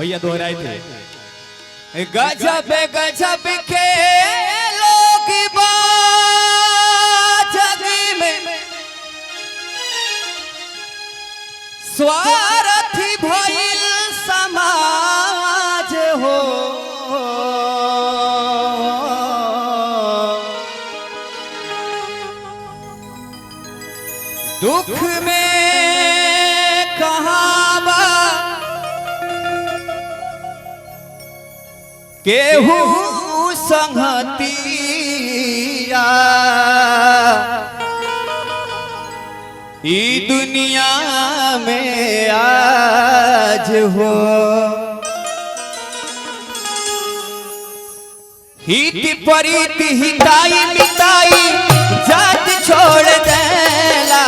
भैया दोहराए थे। गजब गजब के लोग जगी में स्वार्थी भइल समाज हो। दुख में कहावा केहू संगतिया ई दुनिया में आज हो। हित परित हिताई मिताई जात छोड़ देला।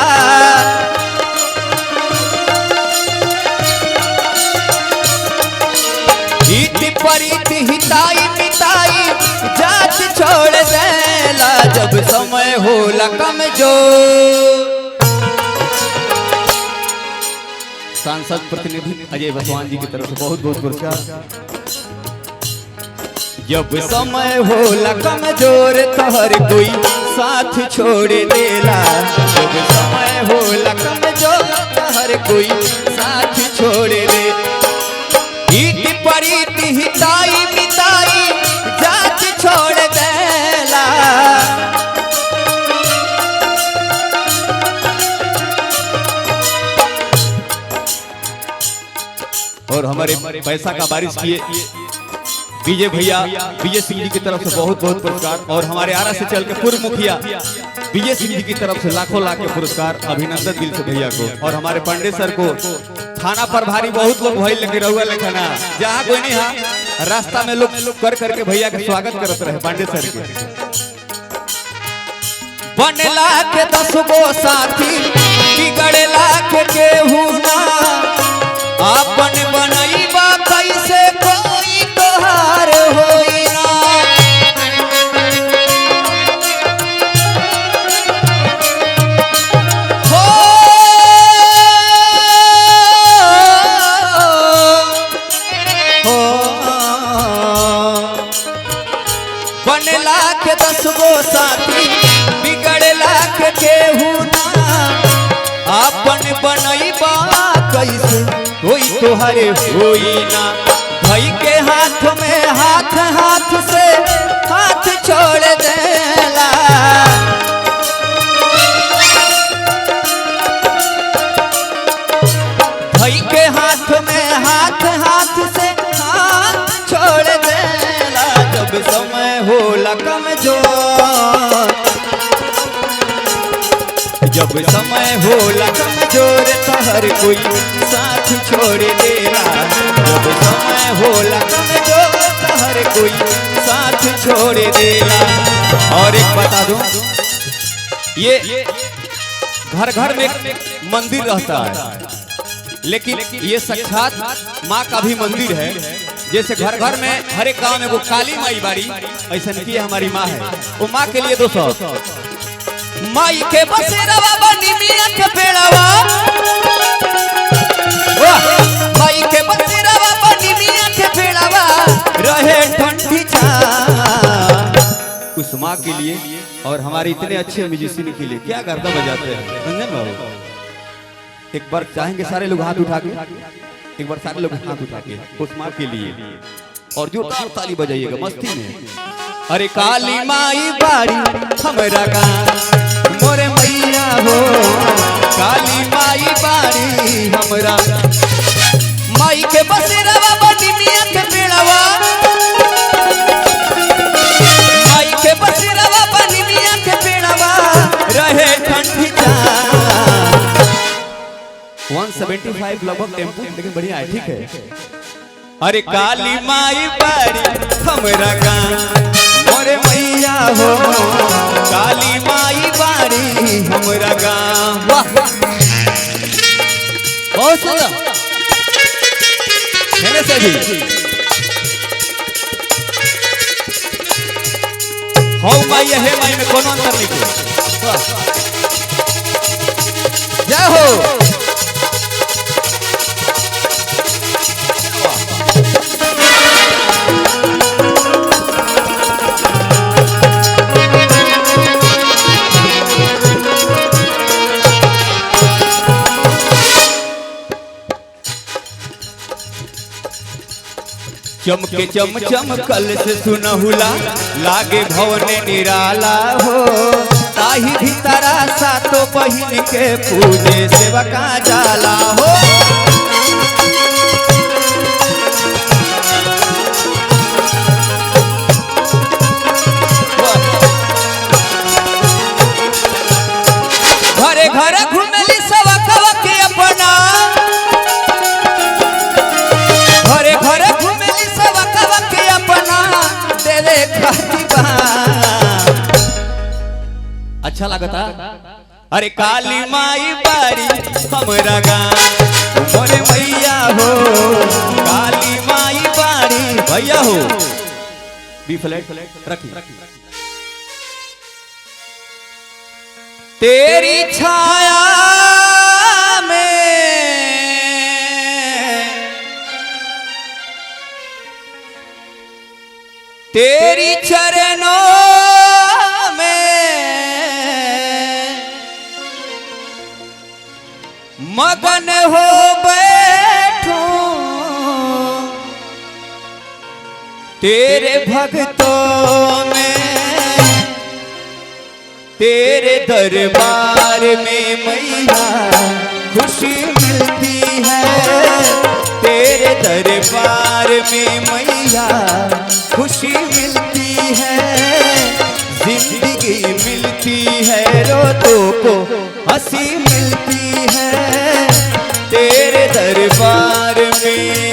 हित परित हिताई मिताई जात छोड़ देला। जब समय होला कमजोर। सांसद प्रतिनिधि अजय बसवान जी की तरफ से बहुत बहुत पुरस्कार। जब समय होला कमजोर तो हर कोई साथ छोड़ देला। जब समय होला कमजोर तो हर कोई साथ छोड़ दे। हित परित हिताई मिताई जात छोड़ देला। और हमारे पैसा का बारिश किए विजय भैया विजय सिंह जी की तरफ से बहुत बहुत पुरस्कार। और हमारे आरा से चल के पूर्व मुखिया विजय सिंह जी की तरफ से लाखों लाख के पुरस्कार। अभिनंदन दिल से भैया को। और हमारे पांडे सर को थाना पर भारी बहुत लोग भइल लेके रहुआ लेखना जहाँ कोई नहीं है रास्ता में लोग कर करके भैया के स्वागत करते रहे पांडे सर के। बनला के 10 गो साथी बिगड़ला के केहू ना। आपन बनैबा कैसे कोई तोहार होई ना। हो बनला के 10 गो साथी बिगड़ला के केहू ना। आपन बनैबा कैसे कोई तोहरे होई ना। भाई के हाथ में हाथ हाथ से हाथ छोड़ देला। भाई के हाथ में हाथ हाथ से हाथ छोड़ देला। जब समय होला कमजोर। जब समय होला कमजोर तो हर कोई साथ छोड़ देला। जब समय होला कमजोर तो हर कोई साथ छोड़ देला। और एक बता दूं ये घर घर में मंदिर रहता है लेकिन ये साक्षात माँ का भी मंदिर है। जैसे घर घर में हर एक गांव में वो काली माई बाड़ी ऐसा नहीं हमारी माँ है। वो माँ के लिए 200 माई के बसेरवा बनी मिया के पेड़वा। माई के बसेरवा बनी मिया के पेड़वा रहे ठंडी छाँव। उस माँ के लिए और हमारे इतने अच्छे म्यूजिशियन के लिए क्या गर्दा बजाते हैं रंजन बाबू। एक बार चाहेंगे सारे लोग हाथ उठा के। एक बार सारे लोग हाथ उठा के उस माँ के लिए और जो ताली बजाइएगा मस्ती में। अरे काली माई बाड़ी हमरा गाँव मोरे मैया हो। काली माई बाड़ी हमरा माई के बसेरवा बनी मिया के पेड़वा। माई के बसेरवा बनी मिया के पेड़वा रहे ठंडी छाँव। 175 लगभग टेम्पो लेकिन बढ़िया है ठीक है। अरे काली माई बाड़ी हमरा गाँव मोरे मैया हो। काली माई बाड़ी हमरा गाँव। वाह बहुत सुंदर से भी हो माई है माई में कोनो अंतर नहीं। जय हो। चमके चम कल से सुनहुला लागे भवन निराला हो ताही भीतरा सातो बहिन के पूजे सेवका जाला हो। घरे घरे घुमेली सेवकवा के अपना घरे घरे घुमेली सेवकवा के अपना देवे खातिबा। अच्छा लगता अरे काली माई बारी हमरा गाँव मोरे मैया हो काली माई बारी भैया हो बी फ्लैट रखी तेरी छाया में तेरी चरणों में मगन हो बैठूं तेरे भक्तों में तेरे दरबार में मैया खुशी मिलती है तेरे दरबार में मैया खुशी मिलती है जिंदगी मिलती है रोतों को हंसी मिलती है तेरे दरबार में।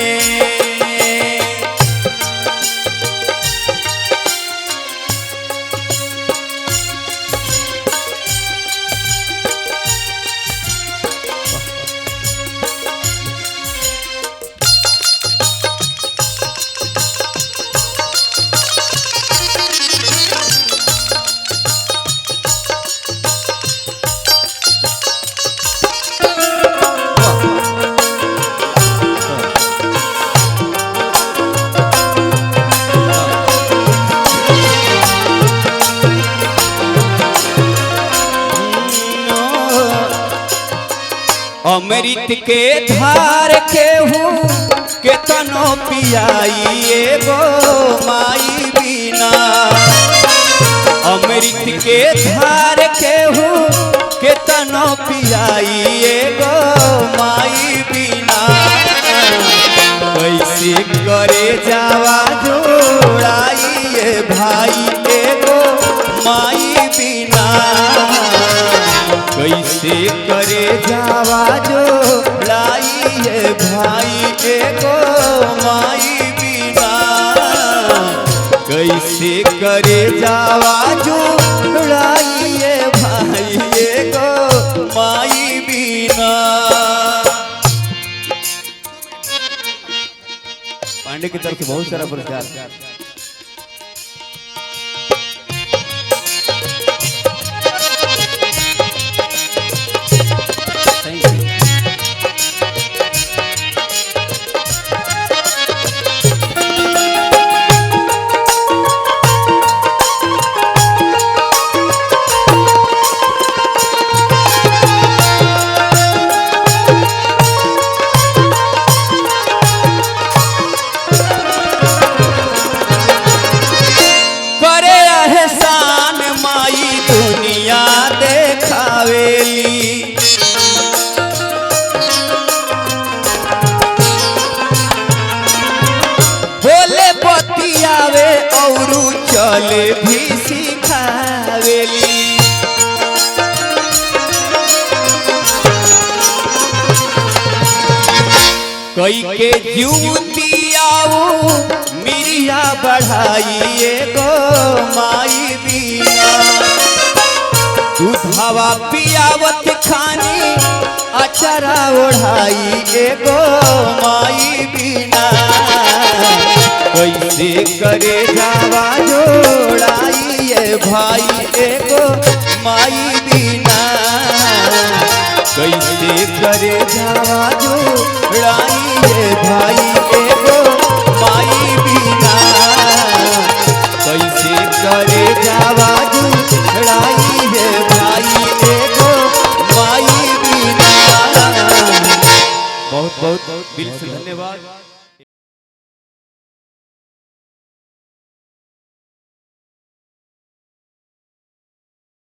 अमृत के धार के हूँ के तनो पियाइए गो माई बिना अमृत के धार के हूँ के तनो पियाइए गो माई बिना कैसे करे जावा जोड़ाइए भाई एगो माई बिना कैसे करे जावा जो लाइए भाई एगो माई बिना कैसे करे जावा जो लाइए भाई एगो माई बिना। पांडे की तरफ से बहुत सारा पुरस्कार। चले भी सिखावेली कई के जुतियाऊ मिरिया बढ़ाइए गो माई बिना दूधवा पियावत खानी अचरा ओढ़ाइए गो माई बिना कैसे करे जावा जोड़ाइए भाई एगो माई बिना कैसे करे जावा जोड़ाइए भाई एगो माई बिना कैसे करे जावा जोड़ाइए भाई एगो माई बिना। बहुत बहुत दिल से धन्यवाद।